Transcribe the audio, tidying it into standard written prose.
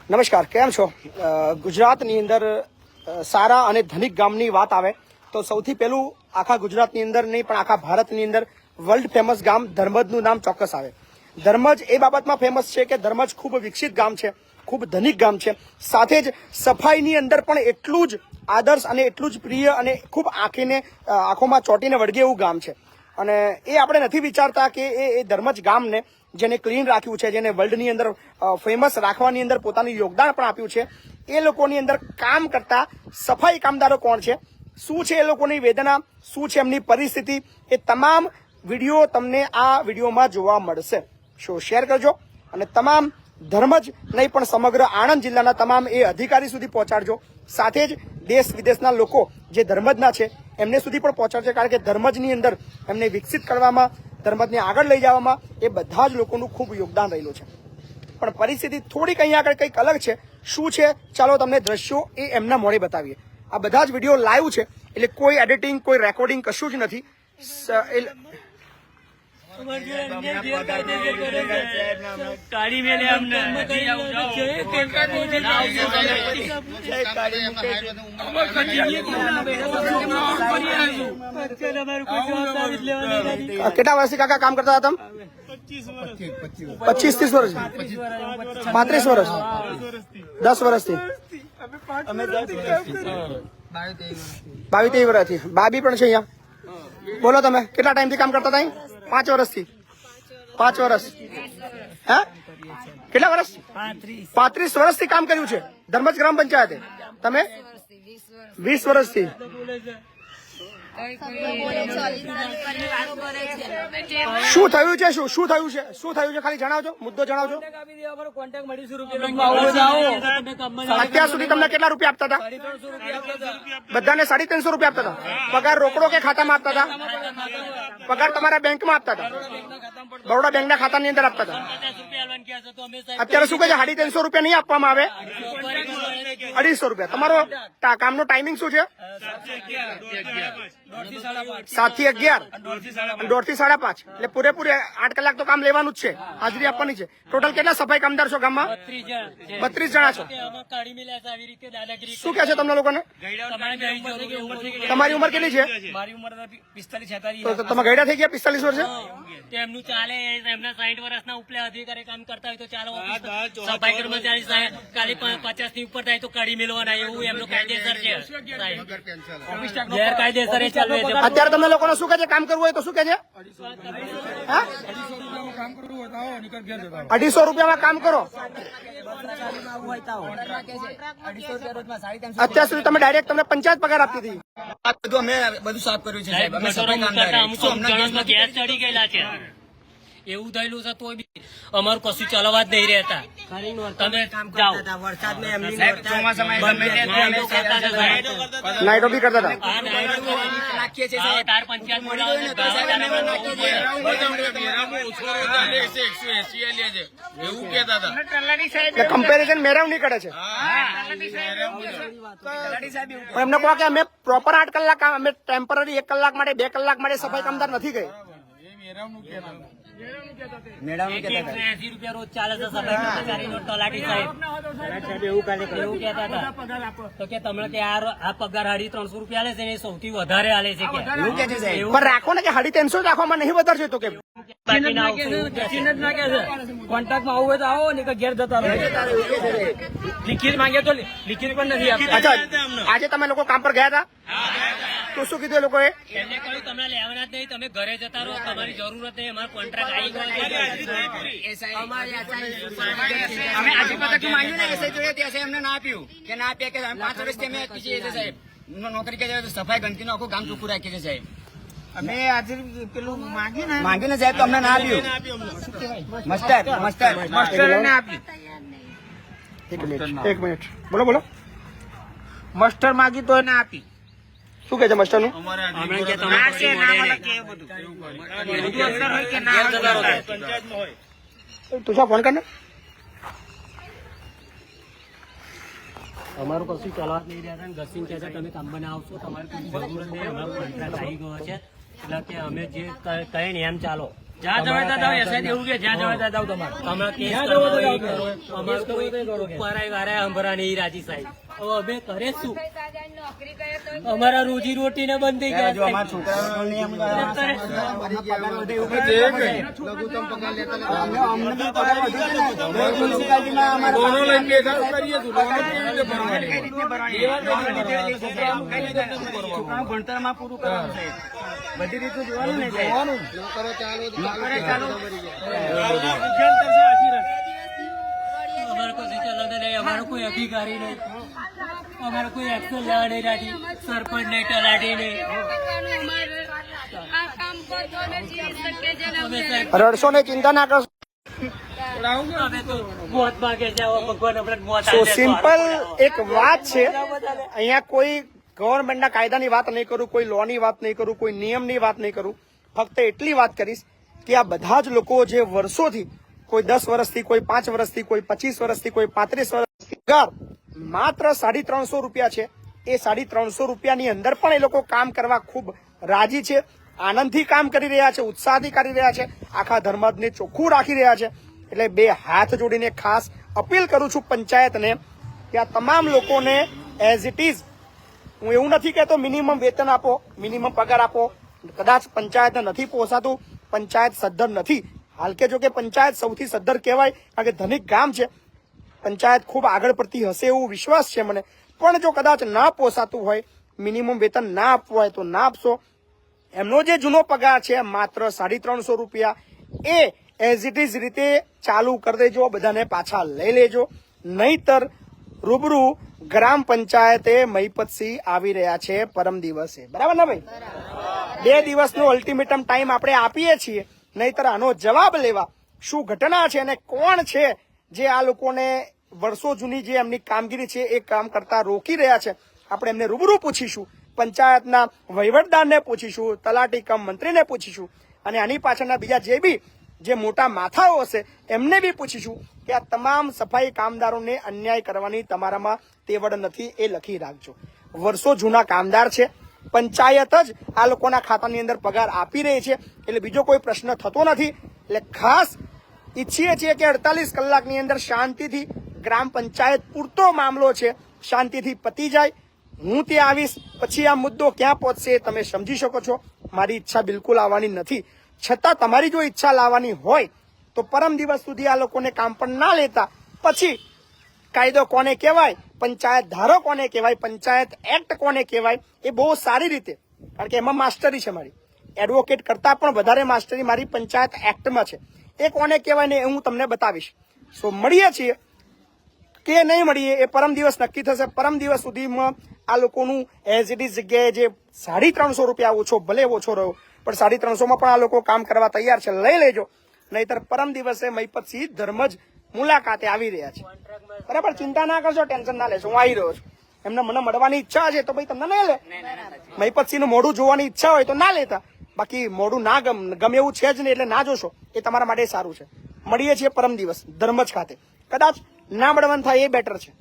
નમસ્કાર, કેમ છો? ગુજરાતની અંદર સારા અને ધનિક ગામની વાત આવે તો સૌથી પહેલું આખા ગુજરાતની અંદર નહીં પણ આખા ભારતની અંદર વર્લ્ડ ફેમસ ગામ ધર્મજનું નામ ચોક્કસ આવે. ધર્મજ એ બાબતમાં ફેમસ છે કે ધર્મજ ખૂબ વિકસિત ગામ છે, ખૂબ ધનિક ગામ છે. સાથે જ સફાઈની અંદર પણ એટલું જ આદર્શ અને એટલું જ પ્રિય અને ખૂબ આંખોમાં ચોંટીને વળગે એવું ગામ છે. અને એ આપણે નથી વિચારતા કે એ ધર્મજ ગામને જેને ક્લીન રાખ્યું છે, જેને વર્લ્ડની અંદર ફેમસ રાખવાની અંદર પોતાનું યોગદાન પણ આપ્યું છે, એ લોકોની અંદર કામ કરતા સફાઈ કામદારો કોણ છે, શું છે એ લોકોની વેદના, શું છે એમની પરિસ્થિતિ, એ તમામ વિડીયો તમને આ વિડીયોમાં જોવા મળશે. શો શેર કરજો અને તમામ ધર્મજ નહીં પણ સમગ્ર આણંદ જિલ્લાના તમામ એ અધિકારી સુધી પહોંચાડજો. સાથે જ દેશ વિદેશના લોકો જે ધર્મજના છે એમને સુધી પણ પહોંચાડશે, કારણ કે ધર્મજની અંદર એમને વિકસિત કરવામાં, ધર્મજને આગળ લઈ જવામાં એ બધા જ લોકોનું ખૂબ યોગદાન રહેલું છે. પણ પરિસ્થિતિ થોડીક અહીંયા આગળ કંઈક અલગ છે. શું છે ચાલો તમને દ્રશ્યો એ એમના મોડે બતાવીએ. આ બધા જ વિડીયો લાઈવ છે, એટલે કોઈ એડિટિંગ, કોઈ રેકોર્ડિંગ કશું જ નથી. કેટલા વર્ષથી કાકા કામ કરતા હતા તમે? 25-30 વર્ષ, 35 વર્ષ, 10 વર્ષથી, 22-23 વર્ષથી. બાબી પણ છે અહીંયા. બોલો તમે કેટલા ટાઈમથી કામ કરતા હતા? 5 વર્ષથી. 5 વર્ષ. હે કેટલા વર્ષ? 35 વર્ષથી કામ કર્યું છે ધર્મજ ગ્રામ પંચાયતે. તમે 20 વર્ષથી. શું થયું છે? શું થયું છે? શું થયું છે? ખાલી જણાવજો, મુદ્દો જણાવજો. અત્યાર સુધી તમને કેટલા રૂપિયા આપતા હતા? બધાને 350 રૂપિયા આપતા હતા. પગાર રોકડો કે ખાતામાં આપતા હતા? પગાર તમારા બેંકમાં આપતા હતા? બરોડા બેંકના ખાતાની અંદર આપતા હતા. અત્યારે શું કહે છે? 350 રૂપિયા નહીં આપવામાં આવે? 250 રૂપિયા. તમારો કામનો ટાઈમિંગ શું છે? 7 થી 11, 1:30 થી 5:30. એટલે પૂરેપૂરે 8 કલાક તો કામ લેવાનું જ છે, હાજરી આપવાની છે. ટોટલ કેટલા સફાઈ કામદાર છો ગામમાં? 32 જણા છો. શું કહે છે તમને લોકોને? તમારી ઉંમર કેટલી છે? તમે ગયડા થઈ ગયા 45 વર્ષે? એમનું ચાલે, એમના 60 વર્ષના ઉપલે અધિકારી કામ કરતા હોય તો ચાલો. સફાઈ કર્મચારી ખાલી 50 ની ઉપર થાય તો કાઢી મેળવાના, એવું એમનું કાયદેસર છે. ગેરકાયદેસર એ ચાલુ છે. અત્યારે તમને લોકોને શું કહે છે? કામ કરવું હોય તો શું કહે છે? 250 રૂપિયામાં કામ કરો. અત્યાર સુધી તમે ડાયરેક્ટ તમને પંચાયત પગાર આપતી હતી. બધું સાફ કર્યું છે. ગેસ ચડી ગયેલા છે, એવું થયેલું છે. તો અમારું કશું ચલાવવા જ નહીં રહેતા. તમે જાઓ. નાઇટો બી કરતા હતા. તાર પંચાયત એવું કેતા હતા. કમ્પેરિઝન મેળવણી કરે છે. પણ એમને કહો કે અમે પ્રોપર 8 કલાક કામ, અમે ટેમ્પરરી 1 કલાક માટે, 2 કલાક માટે સફાઈ કામદાર નથી ગઈ. ₹80 રોજ ચાલે છે સફાઈ કર્મચારીનો. તલાટી સાહેબ એવું કહેતા હતા તો કે તમને કે આ પગાર 350 રૂપિયા આલે છે ને, એ સૌથી વધારે આલે છે કે. પણ રાખો ને કે 350 રાખવામાં નહીં વધારશે તો કે કોન્ટ્રાક્ટમાં આવું હોય તો આવો ને ઘેર જતા રહો. લિખિત માંગે તો લિખિત પણ નથી આપતા. અચ્છા, આજે તમે લોકો કામ પર ગયા હતા તો શું કીધું એ લોકોએ? એમને કહ્યું તમને લેવાના જ નહીં, તમે ઘરે જતા રહો, તમારી જરૂરત નહીં, અમારો કોન્ટ્રાક્ટ આવી ગયો. અમે આજે પતક માંગ્યું ને એસઆઈ જોડે, એસઆઈ અમને ના આપ્યું કે ના આપ્યા કે 5 વર્ષથી અમે આપી છીએ સાહેબ. નોકરી કે સફાઈ ગંદકીનું આખું ગામ ચોખ્ખું રાખીએ છીએ સાહેબ. અમે આજે પેલું માંગ્યું ને સાહેબ તો અમને ના આપ્યું. મસ્ટર ને આપ્યું. એક મિનિટ બોલો બોલો. મસ્ટર માંગી તો ના આપી. શું કે છે મસ્ટર નું? તુષા ફોન કરને. અમારું કશું ચલાવ નહીં રહ્યા. ઘસીને કહે છે તમે કામ બનાવશો, તમારે જરૂરત નહીં, અમારો કોન્ટ્રાક્ટ આવી ગયો છે એટલે કે અમે જે કહીને એમ ચાલો. જ્યાં જવાય ત્યાં જાઓ, એસઆઈ એવું કે જ્યાં જવાય ત્યાં જાઓ તમારે. તમે કેસ કરવાનો એ કરો. અમારે કોઈ ઉપર આય વારે સાંભળવા નહીં રાજી સાહેબ. હવે અમે કરે શું? અમારા રોજી રોટી ને બંધ થઈ ગયા છે. ભણતરમાં પૂરું કરવાનું છે, બધી રીતે જોવાનું ને સાહેબ. નોકરે ચાલુ અમારે કોઈ સંચાલન નહીં, અમારો કોઈ અધિકારી નહીં, અમારે કોઈ એક્શન લેવા નહીં રાજી, સરપંચ નહીં, તલાટી નહીં. અમે સાહેબ રડશો ને, ચિંતા ના કરશો. અમે તો મોત માંગે છે. હવે ભગવાન આપણે મોત સો આપે તો સિમ્પલ હારું. એક વાત છે, અહીંયા કોઈ ગવર્મેન્ટના કાયદાની વાત નહીં કરું, કોઈ લોની વાત નહીં કરું, કોઈ નિયમની વાત નહીં કરું. ફક્ત એટલી વાત કરીશ કે આ બધા જ લોકો જે વર્ષોથી, કોઈ 10 વર્ષથી, કોઈ 5 વર્ષથી, કોઈ 25 વર્ષથી, કોઈ 35 વર્ષથી પગાર માત્ર 350 રૂપિયા છે. એ 350 રૂપિયાની અંદર પણ એ લોકો કામ કરવા ખૂબ રાજી છે, આનંદથી કામ કરી રહ્યા છે, ઉત્સાહથી કરી રહ્યા છે, આખા ધર્મને ચોખ્ખું રાખી રહ્યા છે. એટલે બે હાથ જોડીને ખાસ અપીલ કરું છું પંચાયતને કે આ તમામ લોકોને એઝ ઇટ ઇઝ, હું એવું નથી કહેતો મિનિમમ વેતન આપો, મિનિમમ પગાર આપો. કદાચ પંચાયતને નથી પોસાતું, પંચાયત સદ્ધર નથી. હાલ કે જો કે પંચાયત સૌથી સદ્ધર કહેવાય, કારણ કે ધનિક ગામ છે. પંચાયત ખૂબ આગળ પડતી હશે એવું વિશ્વાસ છે મને. પણ જો કદાચ ના પોસાતું હોય, મિનિમમ વેતન ના આપવું હોય તો ના આપશો. એમનો જે જૂનો પગાર છે માત્ર 350 રૂપિયા, એ એઝ ઇટ ઇઝ રીતે ચાલુ કરી દેજો, બધાને પાછા લઈ લેજો. નહીતર રૂબરૂ ગ્રામ પંચાયતે મહીપતસિંહ આવી રહ્યા છે પરમ દિવસે. બરાબર ને ભાઈ? 2 દિવસનો અલ્ટિમેટમ ટાઈમ આપણે આપીએ છીએ. નહીતર આનો જવાબ લેવા શું ઘટના છે અને કોણ છે જે આ લોકોને વર્ષો જૂની જે એમની કામગીરી છે એ કામ કરતા રોકી રહ્યા છે, આપણે એમને રૂબરૂ પૂછીશું. પંચાયતના વહીવટદારને પૂછીશું, તલાટી કમ મંત્રીને પૂછીશું, અને આની પાછળના બીજા જે બી જે મોટા માથાઓ હશે એમને બી પૂછીશું કે આ તમામ સફાઈ કામદારોને અન્યાય કરવાની તમારામાં તેવડ નથી, એ લખી રાખજો. વર્ષો જૂના કામદાર છે, પંચાયત જ આ લોકોના ખાતાની અંદર પગાર આપી રહી છે, એટલે બીજો કોઈ પ્રશ્ન થતો નથી. એટલે ખાસ ઈચ્છીએ છીએ કે 48 કલાકની અંદર શાંતિથી ગ્રામ પંચાયત પૂરતો મામલો છે, શાંતિથી પતી જાય. હું ત્યાં આવીશ, પછી આ મુદ્દો ક્યાં પહોંચશે એ તમે સમજી શકો છો. મારી ઈચ્છા બિલકુલ આવવાની નથી, છતાં તમારી જો ઈચ્છા લાવવાની હોય તો પરમ દિવસ સુધી આ લોકોને કામ પણ ના લેતા પછી કાયદો કોને કહેવાય, પંચાયત ધારો કોને કહેવાય, પંચાયત એક્ટ કોને કહેવાય, એ બહુ સારી રીતે, કારણ કે એમાં માસ્ટરી છે મારી, એડવોકેટ કરતા પણ વધારે માસ્ટરી મારી પંચાયત એક્ટમાં છે. એ કોને કહેવાય ને એ હું તમને બતાવીશ. સો મળીએ છીએ કે નહીં મળીએ એ પરમ દિવસ નક્કી થશે. પરમ દિવસ સુધીમાં આ લોકોનું એઝ ઇટ ઇઝ જગ્યાએ જે 350 રૂપિયા ઓછો, ભલે ઓછો રહ્યો, પણ 350 પણ આ લોકો કામ કરવા તૈયાર છે, લઈ લેજો. નહીતર પરમ દિવસે મહીપતસિંહ ધર્મજ મુલાકાતે આવી રહ્યા છે. બરાબર? ચિંતા ના કરશો, ટેન્શન ના લેશો, હું આવી રહ્યો છું. એમને મને મળવાની ઈચ્છા છે તો ભાઈ તમને નહીં લે. મહીપતસિંહનું મોઢું જોવાની ઈચ્છા હોય તો ના લેતા, બાકી મોઢું ના ગમે એવું છે જ નહીં એટલે ના જોશો, એ તમારા માટે સારું છે. મળીએ છીએ પરમ દિવસ ધર્મજ ખાતે. કદાચ ના મળવાનું થાય એ બેટર છે.